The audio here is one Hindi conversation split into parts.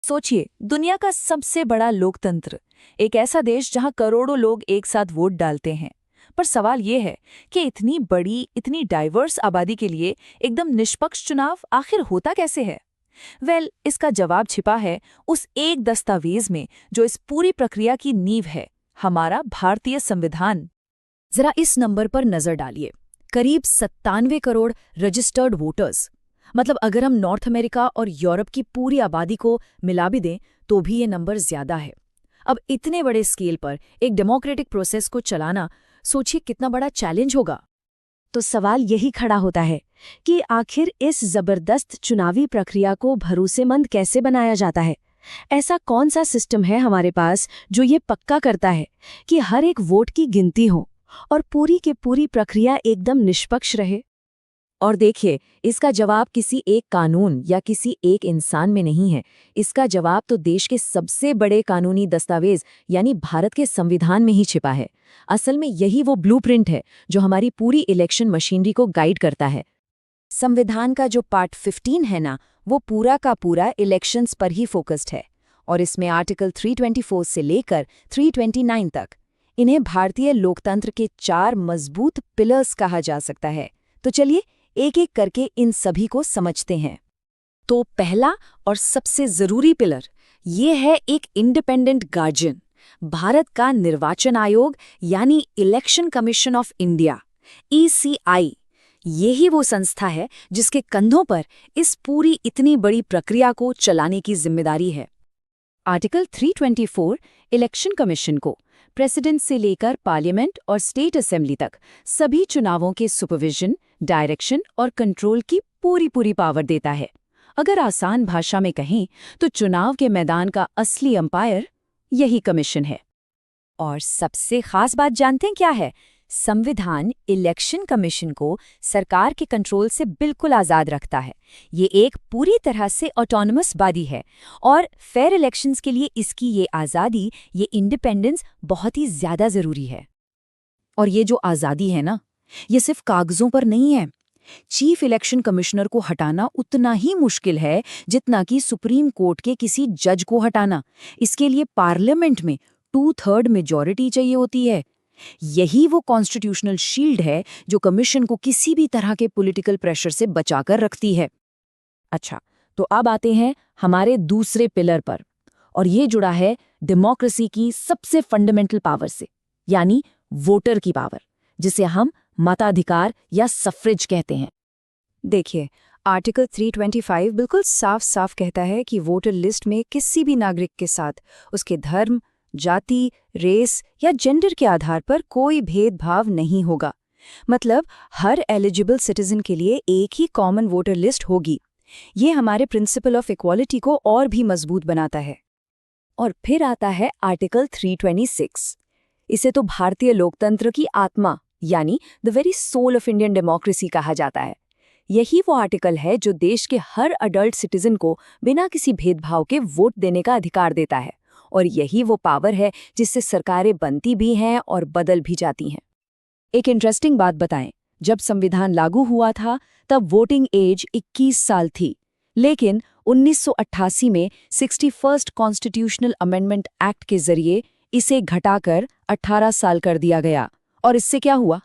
सोचिए, दुनिया का सबसे बड़ा लोकतंत्र, एक ऐसा देश जहां करोड़ों लोग एक साथ वोट डालते हैं। पर सवाल ये है कि इतनी बड़ी, इतनी डाइवर्स आबादी के लिए एकदम निष्पक्ष चुनाव आखिर होता कैसे है? इसका जवाब छिपा है उस एक दस्तावेज में जो इस पूरी प्रक्रिया की नींव है, हमारा भारतीय संविधान। जरा इस नंबर पर नजर डालिए। करीब 97 करोड़ रजिस्टर्ड वोटर्स। मतलब अगर हम नॉर्थ अमेरिका और यूरोप की पूरी आबादी को मिला भी दें तो भी ये नंबर ज्यादा है। अब इतने बड़े स्केल पर एक डेमोक्रेटिक प्रोसेस को चलाना, सोचिए कितना बड़ा चैलेंज होगा। तो सवाल यही खड़ा होता है कि आखिर इस जबरदस्त चुनावी प्रक्रिया को भरोसेमंद कैसे बनाया जाता है। ऐसा कौन सा सिस्टम है हमारे पास जो ये पक्का करता है कि हर एक वोट की गिनती हो और पूरी की पूरी प्रक्रिया एकदम निष्पक्ष रहे। और देखिए, इसका जवाब किसी एक कानून या किसी एक इंसान में नहीं है। इसका जवाब तो देश के सबसे बड़े कानूनी दस्तावेज यानी भारत के संविधान में ही छिपा है। असल में यही वो ब्लूप्रिंट है जो हमारी पूरी इलेक्शन मशीनरी को गाइड करता है। संविधान का जो पार्ट 15 है ना, वो पूरा का पूरा इलेक्शंस पर ही फोकस्ड है। और इसमें आर्टिकल 324 से लेकर 329 तक, इन्हें भारतीय लोकतंत्र के 4 मजबूत पिलर्स कहा जा सकता है। तो चलिए एक एक करके इन सभी को समझते हैं। तो पहला और सबसे जरूरी पिलर ये है एक इंडिपेंडेंट गार्जियन, भारत का निर्वाचन आयोग यानी election commission of India, ECI। यही वो संस्था है जिसके कंधों पर इस पूरी इतनी बड़ी प्रक्रिया को चलाने की जिम्मेदारी है। आर्टिकल 324 इलेक्शन कमीशन को प्रेसिडेंट से लेकर पार्लियामेंट और स्टेट असेंबली तक सभी चुनावों के सुपरविजन, डायरेक्शन और कंट्रोल की पूरी पावर देता है। अगर आसान भाषा में कहें तो चुनाव के मैदान का असली अंपायर यही कमीशन है। और सबसे खास बात जानते हैं क्या है? संविधान इलेक्शन कमीशन को सरकार के कंट्रोल से बिल्कुल आज़ाद रखता है। ये एक पूरी तरह से ऑटोनमस बॉडी है और फेयर इलेक्शंस के लिए इसकी ये आज़ादी, ये इंडिपेंडेंस बहुत ही ज़्यादा ज़रूरी है। और ये जो आज़ादी है ना, ये सिर्फ कागज़ों पर नहीं है। चीफ इलेक्शन कमिश्नर को हटाना उतना ही मुश्किल है जितना कि सुप्रीम कोर्ट के किसी जज को हटाना। इसके लिए पार्लियामेंट में 2/3 मेजॉरिटी चाहिए होती है। यही वो कॉन्स्टिट्यूशनल शील्ड है जो कमीशन को किसी भी तरह के पॉलिटिकल प्रेशर से बचाकर रखती है। अच्छा, तो अब आते हैं हमारे दूसरे पिलर पर, और ये जुड़ा है डेमोक्रेसी की सबसे फंडामेंटल पावर से, यानी वोटर की पावर, जिसे हम मताधिकार या सफ्रेज कहते हैं। देखिए, आर्टिकल 325 बिल्कुल साफ साफ कहता है कि वोटर लिस्ट में किसी भी नागरिक के साथ उसके धर्म, जाति, रेस या जेंडर के आधार पर कोई भेदभाव नहीं होगा। मतलब हर एलिजिबल सिटीजन के लिए एक ही कॉमन वोटर लिस्ट होगी। ये हमारे प्रिंसिपल ऑफ इक्वालिटी को और भी मजबूत बनाता है। और फिर आता है आर्टिकल 326। इसे तो भारतीय लोकतंत्र की आत्मा यानी the very soul of Indian democracy कहा जाता है। यही वो आर्टिकल है जो देश के हर अडल्ट सिटीजन को बिना किसी भेदभाव के वोट देने का अधिकार देता है। और यही वो पावर है जिससे सरकारें बनती भी हैं और बदल भी जाती हैं। एक इंटरेस्टिंग बात बताएं, जब संविधान लागू हुआ था तब वोटिंग एज 21 साल थी, लेकिन 1988 में 61st कॉन्स्टिट्यूशनल अमेंडमेंट एक्ट के जरिए इसे घटाकर 18 साल कर दिया गया। और इससे क्या हुआ?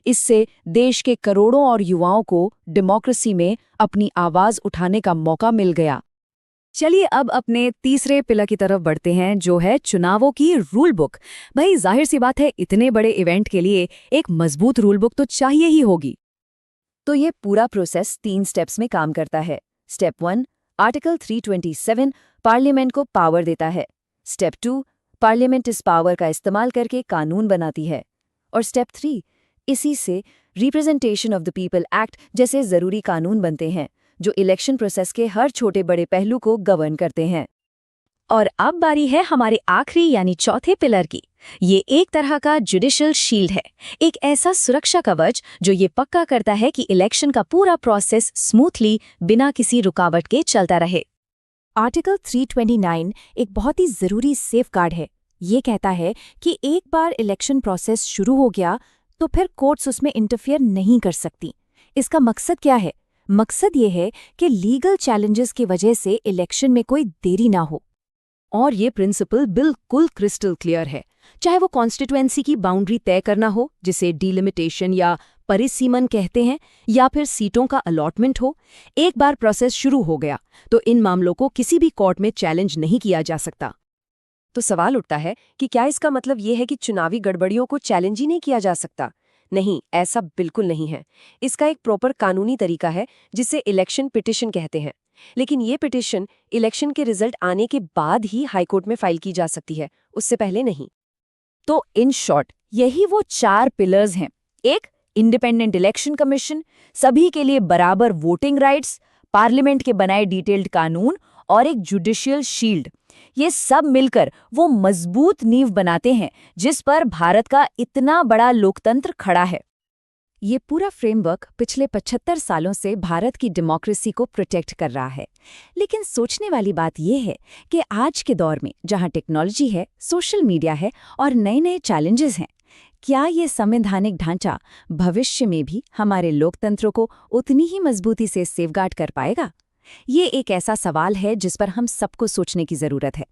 इससे देश के करोड़ों और युवाओं को डेमोक्रेसी में अपनी आवाज उठाने का मौका मिल गया। चलिए अब अपने तीसरे पिलर की तरफ बढ़ते हैं, जो है चुनावों की रूल बुक। भाई जाहिर सी बात है, इतने बड़े इवेंट के लिए एक मजबूत रूल बुक तो चाहिए ही होगी। तो ये पूरा प्रोसेस 3 स्टेप्स में काम करता है। स्टेप 1, आर्टिकल 327 पार्लियामेंट को पावर देता है। स्टेप 2, पार्लियामेंट इस पावर का इस्तेमाल करके कानून बनाती है। और स्टेप 3, इसी से representation of the people act जैसे जरूरी कानून बनते हैं जो इलेक्शन प्रोसेस के हर छोटे बड़े पहलू को गवर्न करते हैं। और अब बारी है हमारे आखिरी यानी चौथे पिलर की। ये एक तरह का जुडिशियल शील्ड है, एक ऐसा सुरक्षा कवच जो ये पक्का करता है कि इलेक्शन का पूरा प्रोसेस स्मूथली बिना किसी रुकावट के चलता रहे। आर्टिकल 329 एक बहुत ही जरूरी सेफगार्ड है। ये कहता है कि एक बार इलेक्शन प्रोसेस शुरू हो गया तो फिर कोर्ट्स उसमें इंटरफियर नहीं कर सकती। इसका मकसद क्या है? मकसद ये है कि लीगल चैलेंजेस की वजह से इलेक्शन में कोई देरी ना हो। और ये प्रिंसिपल बिल्कुल क्रिस्टल क्लियर है, चाहे वो कॉन्स्टिट्यूएंसी की बाउंड्री तय करना हो, जिसे डिलिमिटेशन या परिसीमन कहते हैं, या फिर सीटों का अलॉटमेंट हो। एक बार प्रोसेस शुरू हो गया तो इन मामलों को किसी भी कोर्ट में चैलेंज नहीं किया जा सकता। तो सवाल उठता है कि क्या इसका मतलब ये है कि चुनावी गड़बड़ियों को चैलेंज ही नहीं किया जा सकता? नहीं, ऐसा बिल्कुल नहीं है। इसका एक प्रॉपर कानूनी तरीका है जिसे इलेक्शन पिटिशन कहते हैं। लेकिन ये पिटिशन इलेक्शन के रिजल्ट आने के बाद ही हाईकोर्ट में फाइल की जा सकती है, उससे पहले नहीं। तो इन शॉर्ट यही वो 4 पिलर्स हैं। एक, इंडिपेंडेंट इलेक्शन कमीशन, सभी के लिए बराबर वोटिंग राइट्स, पार्लियामेंट के बनाए डिटेल्ड कानून और एक जुडिशियल शील्ड। ये सब मिलकर वो मजबूत नींव बनाते हैं जिस पर भारत का इतना बड़ा लोकतंत्र खड़ा है। ये पूरा फ्रेमवर्क पिछले 75 सालों से भारत की डेमोक्रेसी को प्रोटेक्ट कर रहा है। लेकिन सोचने वाली बात यह है कि आज के दौर में जहां टेक्नोलॉजी है, सोशल मीडिया है और नए नए चैलेंजेस हैं, क्या ये संवैधानिक ढांचा भविष्य में भी हमारे लोकतंत्र को उतनी ही मजबूती से सेफगार्ड कर पाएगा? ये एक ऐसा सवाल है जिस पर हम सबको सोचने की जरूरत है।